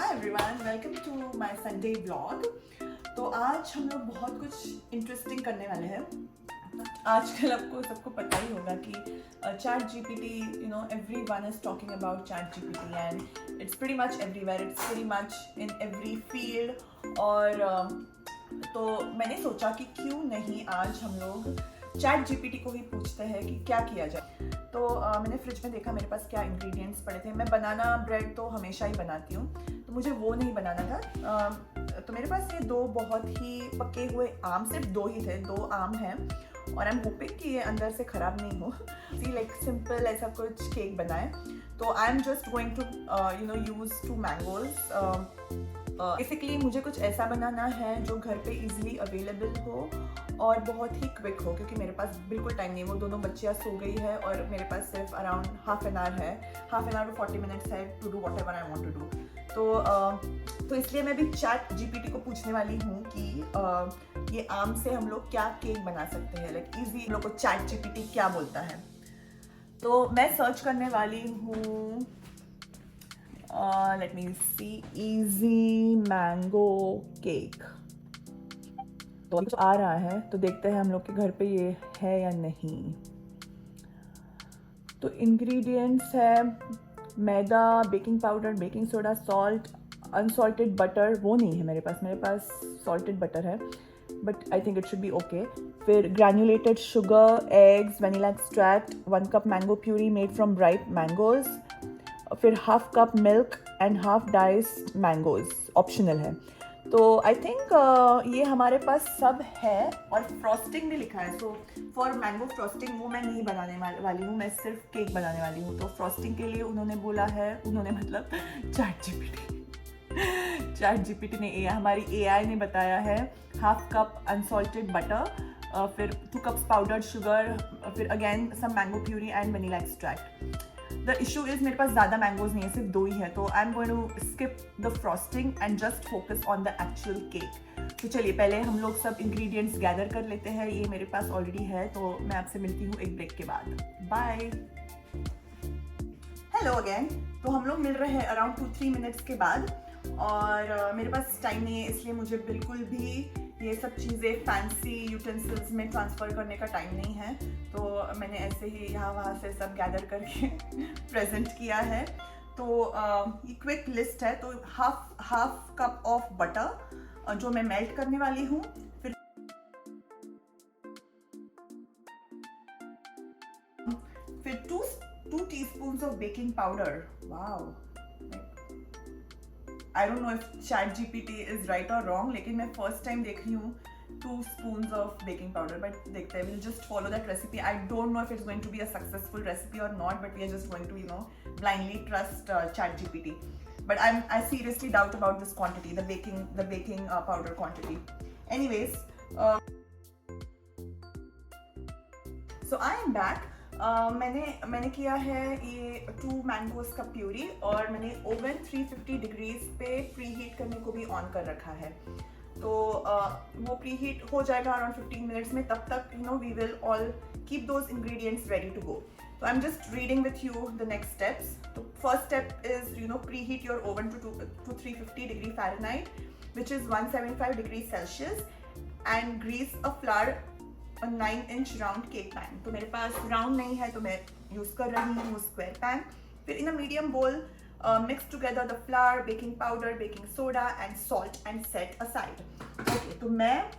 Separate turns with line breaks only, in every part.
Hi everyone, welcome to my Sunday vlog. तो आज हम लोग बहुत कुछ इंटरेस्टिंग करने वाले हैं। आजकल आपको सबको पता ही होगा कि chat GPT, everyone is talking about chat GPT and it's pretty much everywhere, it's pretty much in every field. और तो मैंने सोचा कि क्यों नहीं आज हम लोग चैट जीपीटी को ही पूछते हैं कि क्या किया जाए। तो मैंने फ्रिज में देखा मेरे पास क्या इंग्रेडिएंट्स पड़े थे। मैं बनाना ब्रेड तो हमेशा ही बनाती हूँ, तो मुझे वो नहीं बनाना था। तो मेरे पास ये दो बहुत ही पके हुए आम, सिर्फ दो ही थे, दो आम हैं और आई एम होपिंग कि ये अंदर से ख़राब नहीं हो। सी लाइक सिंपल ऐसा कुछ केक बनाए। तो I am just going to use 2 mangoes. Basically मुझे कुछ ऐसा बनाना है जो घर पे इजीली अवेलेबल हो और बहुत ही क्विक हो, क्योंकि मेरे पास बिल्कुल टाइम नहीं। वो दोनों बच्चियाँ सो गई है और मेरे पास सिर्फ around half an hour to 40 minutes है to do whatever I want to do. तो इसलिए मैं भी चैट जीपीटी को पूछने वाली हूँ कि ये आम से हम लोग क्या केक बना सकते हैं, लाइक ईजी। हम लोग को चैट जीपीटी क्या बोलता है। तो मैं सर्च करने वाली हूँ, लेट मी सी, इजी मैंगो केक। तो कुछ आ रहा है, तो देखते हैं हम लोग के घर पे ये है या नहीं। तो इंग्रेडिएंट्स है maida, baking powder, baking soda, salt, unsalted butter. वो नहीं है मेरे पास सॉल्टेड बटर है, but I think it should be okay. फिर granulated sugar, eggs, vanilla extract, 1 cup mango puree made from ripe mangoes, फिर half cup milk and half diced mangoes, optional है। तो आई थिंक ये हमारे पास सब है और फ्रॉस्टिंग भी लिखा है। सो फॉर मैंगो फ्रॉस्टिंग वो मैं नहीं बनाने वाली हूँ, मैं सिर्फ केक बनाने वाली हूँ। तो फ्रॉस्टिंग के लिए उन्होंने बोला है, उन्होंने मतलब चैट जीपीटी ने, हमारी एआई ने बताया है हाफ कप अनसॉल्टेड बटर, फिर 2 कप्स पाउडर्ड शुगर, फिर again some mango puree and vanilla extract. The issue is मेरे पास ज़्यादा मैंगोज नहीं है, सिर्फ 2 ही है। तो I am going to skip the frosting and just focus on the actual cake. तो चलिए पहले हम लोग सब इंग्रेडिएंट्स गैदर कर लेते हैं। ये मेरे पास ऑलरेडी है, तो मैं आपसे मिलती हूँ एक ब्रेक के बाद। बाय। Hello again. तो हम लोग मिल रहे हैं अराउंड 2-3 मिनट्स के बाद और मेरे पास टाइम नहीं है, इसलिए मुझे बिल्कुल भी ये सब चीज़ें फैंसी यूटेंसिल्स में ट्रांसफ़र करने का टाइम नहीं है। तो मैंने ऐसे ही यहाँ वहाँ से सब गैदर करके प्रेजेंट किया है। तो ये क्विक लिस्ट है। तो हाफ कप ऑफ बटर जो मैं मेल्ट करने वाली हूँ, फिर 2 teaspoons of baking powder. Wow, I don't know if ChatGPT is right or wrong, लेकिन मैं फर्स्ट टाइम देख रही हूँ 2 spoons of baking powder, but देखते हैं। We'll just follow that recipe. I don't know if it's going to be a successful recipe or not, but we are just going to, blindly trust ChatGPT. But I seriously doubt about this quantity, the baking powder quantity. Anyways, so I am back. मैंने किया है ये 2 mangoes का puree और मैंने oven 350 degrees पे pre heat करने को भी ऑन कर रखा है। तो वो प्री हीट हो जाएगा अराउंड 15 मिनट्स में। तब तक we will all keep those ingredients ready to go. तो I am just reading with you the next steps. तो first step is preheat your oven to 350 degree Fahrenheit, which is 175 degree Celsius, and grease a flour 9-inch round cake pan. तो मेरे पास round नहीं है, तो मैं use कर रही हूँ स्क्वायर पैन। फिर इन अ मीडियम बोल mix together the flower, baking powder, baking soda and salt and set aside. Okay, तो मैं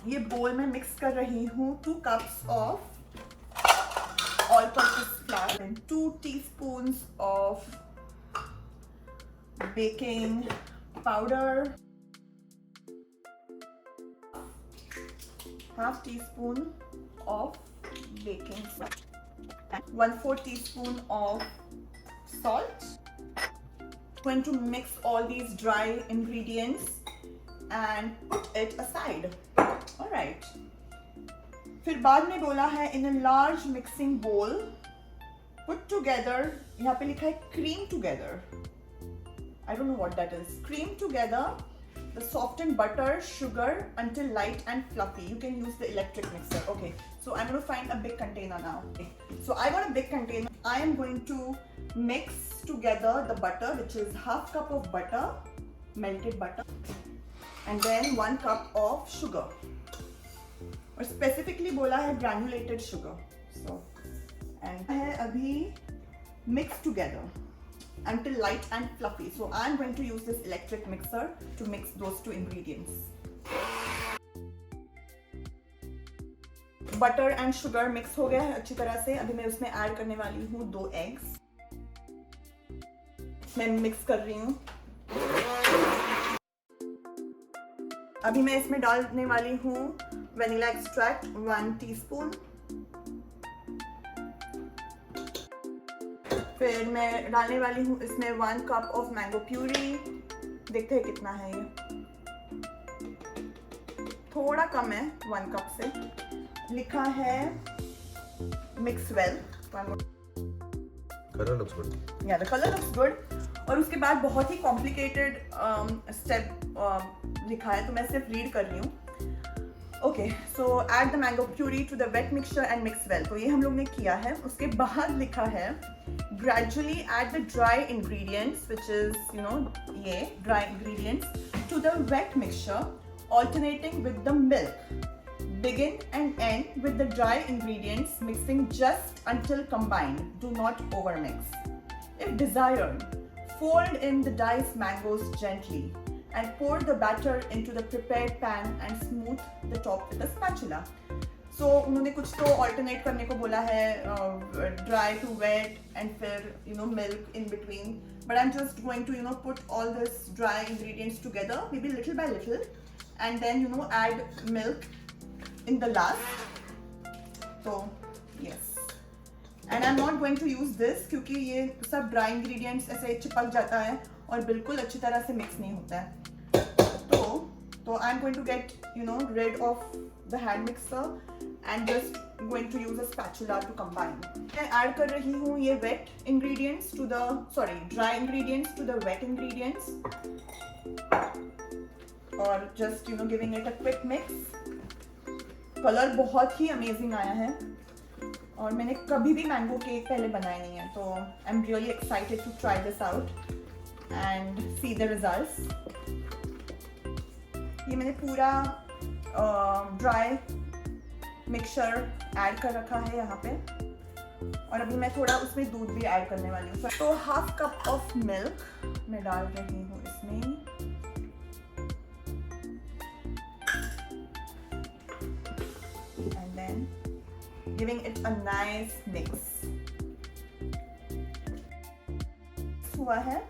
ये बोल में मिक्स कर रही हूँ 2 cups of all purpose flower and 2 teaspoons of baking powder, half teaspoon of baking soda, and 1/4 teaspoon of salt. Going to mix all these dry ingredients and put it aside. All right. फिर बाद में बोला है in a large mixing bowl put together, यहाँ पे लिखा है cream together. I don't know what that is. Cream together the softened butter, sugar until light and fluffy. You can use the electric mixer. Okay, so I'm going to find a big container now. Okay. So I got a big container. I am going to mix together the butter, which is half cup of butter, melted butter, and then 1 cup of sugar. और specifically बोला है granulated sugar. So, and है अभी mix together until light and fluffy. So I'm going to use this electric mixer to mix those two ingredients. Butter and sugar mix हो गया है अच्छी तरह से. अभी मैं उसमें ऐड करने वाली हूँ 2 एग्स. मैं मिक्स कर रही हूँ. अभी मैं इसमें डालने वाली हूँ वनीला एक्सट्रैक्ट 1 टीस्पून. फिर मैं डालने वाली हूँ इसमें 1 कप ऑफ मैंगो प्यूरी. देखते हैं कितना है ये. थोड़ा कम है 1 कप से. लिखा है mix well.
Colour looks good.
या द कलर लुक्स गुड. और उसके बाद बहुत ही कॉम्प्लिकेटेड स्टेप लिखा है, तो मैं सिर्फ रीड कर रही हूँ. Okay, so add the mango puree to the wet mixture and mix well. तो ये हम लोग ने किया है. उसके बाद लिखा है gradually add the dry ingredients, which is ये dry ingredients, to the wet mixture, alternating with the milk. Begin and end with the dry ingredients, mixing just until combined. Do not overmix. If desired, fold in the diced mangoes gently and pour the batter into the prepared pan and smooth the top with a spatula. So उन्होंने कुछ तो alternate करने को बोला है, dry to wet and फिर milk in between. But I'm just going to put all this dry ingredients together, maybe little by little, and then add milk in the last. So yes, and I'm not going to use this क्योंकि ये सब dry ingredients ऐसे चिपक जाता है और बिल्कुल अच्छी तरह से mix नहीं होता है. तो I'm going to get rid of the hand mixer and just going to use a spatula to combine. मैं add कर रही हूँ ये dry ingredients to the wet ingredients और just giving it a quick mix. Colour बहुत ही amazing आया है और मैंने कभी भी मैंगो केक पहले बनाया नहीं है, तो I am really excited to try this out and see the results. ये मैंने पूरा ड्राई मिक्सचर ऐड कर रखा है यहाँ पे और अभी मैं थोड़ा उसमें दूध भी ऐड करने वाली हूँ. तो 1/2 कप ऑफ मिल्क मैं डाल रही हूँ इसमें. Giving it a nice mix. हुआ है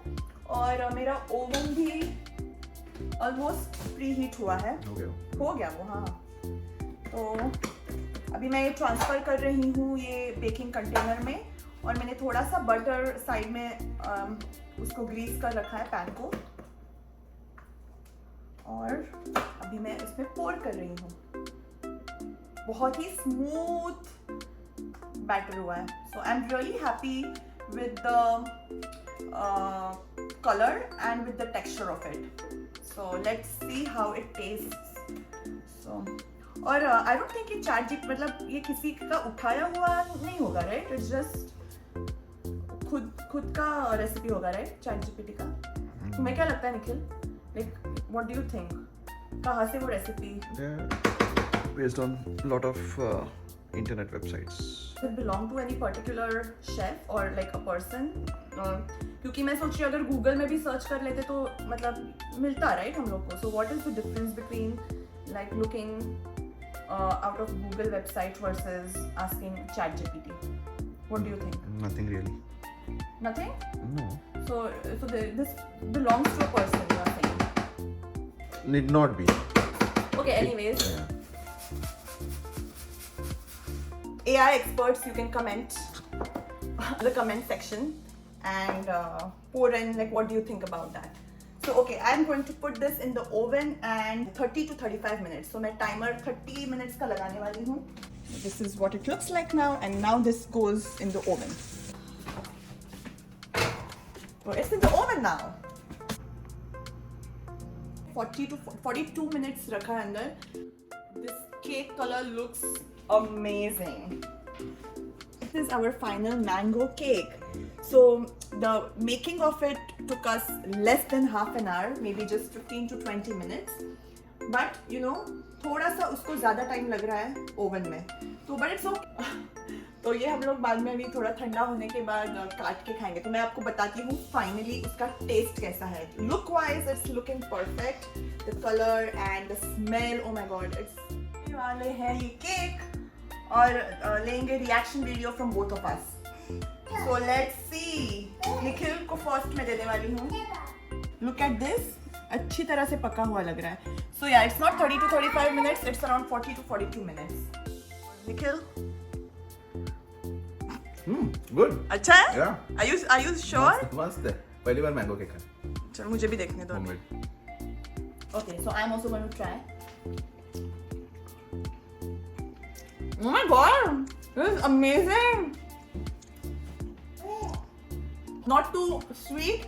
और मेरा ओवन भी ऑलमोस्ट प्री हीट हुआ है. हो गया वो. हाँ, तो अभी मैं ये ट्रांसफर कर रही हूँ ये बेकिंग कंटेनर में और मैंने थोड़ा सा बटर साइड में उसको ग्रीस कर रखा है पैन को और अभी मैं इसमें पोर कर रही हूँ. बहुत ही स्मूथ बैटर हुआ है. So I am really happy with the colour and with the texture of it. So let's see how it tastes. So और आई डोंट थिंक ये मतलब ये किसी का उठाया हुआ नहीं होगा, राइट? इट्स जस्ट खुद का रेसिपी होगा, राइट? ChatGPT का. तुम्हें क्या लगता है Nikhil? Like what do you think? कहाँ से वो recipe?
Based on a lot of internet websites.
Does it belong to any particular chef or like a person? क्योंकि मैं सोच रही हूँ अगर गूगल में भी सर्च कर लेते तो मतलब मिलता, राइट, हम लोग को. So what is the difference between like looking out of Google website versus asking ChatGPT? What do you think?
Nothing really.
Nothing?
No.
So this belongs to a person, you are saying?
Need not be.
Okay, anyways.
Yeah.
AI experts, you can comment the comment section and pour in like what do you think about that. So okay, I'm going to put this in the oven and 30 to 35 minutes. So मैं timer 30 minutes का लगाने वाली हूँ. This is what it looks like now, and now this goes in the oven. So it's in the oven now. 40 to 42 minutes रखा है अंदर. This cake color looks amazing. This is our final mango cake. So the making of it took us less than half an hour, maybe just 15 to 20 minutes. But you know, थोड़ा सा उसको ज़्यादा time लग रहा है oven में, तो but it's तो ये हम लोग बाद में अभी थोड़ा ठंडा होने के बाद काट के खाएंगे. तो मैं आपको बताती हूँ फाइनली उसका टेस्ट कैसा है. Look wise it's looking perfect, the colour and the smell, oh my God. It's वाले हैं ये केक और लेंगे reaction video from both of us. So let's सी. निखिल को फर्स्ट में देने वाली हूँ. लुक एट दिस, अच्छी तरह से पका हुआ लग रहा है. सो या it's not 30 to 35 minutes, it's around 40 to 42 minutes. Nikhil,
Good.
अच्छा है?
Yeah.
Are you sure?
मस्त है. पहली बार मैंगो केक खाया.
चलो मुझे भी देखने दो.
Homemade.
Okay, so I'm also going to try. Oh my god, this is amazing. Not too sweet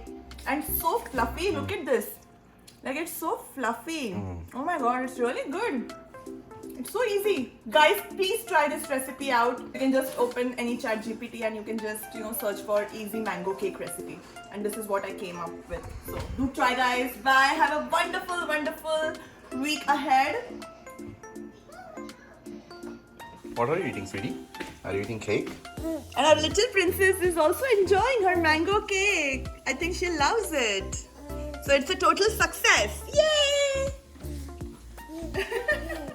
and so fluffy. Look at this. Like it's so fluffy. Oh my god, it's really good. It's so easy. Guys, please try this recipe out. You can just open any chat GPT and you can just, you know, search for easy mango cake recipe. And this is what I came up with. So do try, guys. Bye. Have a wonderful, wonderful week ahead.
What are you eating, sweetie? Are you eating cake?
And our little princess is also enjoying her mango cake. I think she loves it. So it's a total success. Yay!